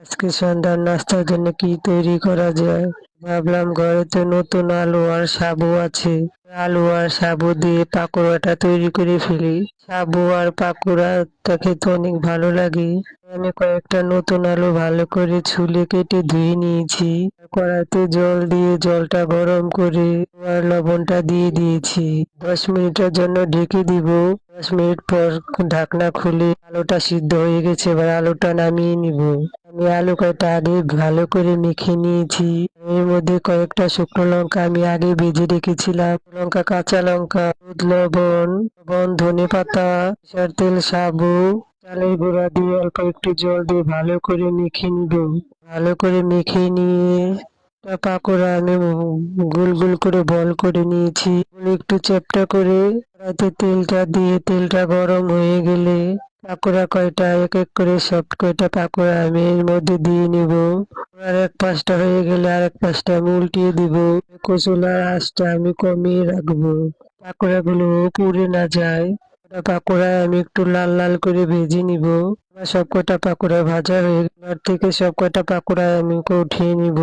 আজকে সন্ধ্যার নাস্তার জন্য কি তৈরি করা যায়। ভাবলাম ঘরে তো নতুন আলু আর সাবু আছে, আলু আর সাবু দিয়ে পাকোড়াটা তৈরি করে ফেলি। সাবু আর পাকোড়াটা খেতে অনেক ভালো লাগে। আমি কয়েকটা নতুন আলু ভালো করে ছুলে কেটে ধুয়ে নিয়েছি। কড়াইতে জল দিয়ে জলটা গরম করে আর লবণটা দিয়ে দিয়েছি। 10 মিনিটের জন্য ঢেকে দিব। 10 মিনিট পর ঢাকনা খুলে আলুটা সিদ্ধ হয়ে গেছে, এবার আলুটা নামিয়ে নিব। আমি আলু কয়টা আগে ভালো করে মেখে নিয়েছি। এর মধ্যে কয়েকটা শুকনো লঙ্কা আমি আগে ভেজে রেখেছিলাম, লঙ্কা, কাঁচা লঙ্কা, হলুদ, লবণ, ধনে পাতা, সরিষার তেল, সাবু, চালের গুঁড়া দিয়ে অল্প একটু জল দিয়ে ভালো করে মেখে নিব। ভালো করে মেখে নিয়ে পাকোড়া আমি গোল গোল করে বল করে নিয়েছি। একটু চ্যাপ্টা করে কড়াইতে তেলটা দিয়ে তেলটা গরম হয়ে গেলে পাকোড়া কয়টা এক এক করে সফট কয়টা পাকোড়া আমি এর মধ্যে দিয়ে নিব। আর এক পাশটা হয়ে গেলে আর এক পাশটা আমি উল্টিয়ে দিব। কচুলার আঁচটা আমি কমিয়ে রাখবো, পাকোড়াগুলো পুড়ে না যায়। পাকোড়া আমি একটু লাল লাল করে ভেজে নিব। সব কটা পাকোড়া ভাজা হয়ে গেল, থেকে সব কটা পাকোড়া আমি উঠিয়ে নিব।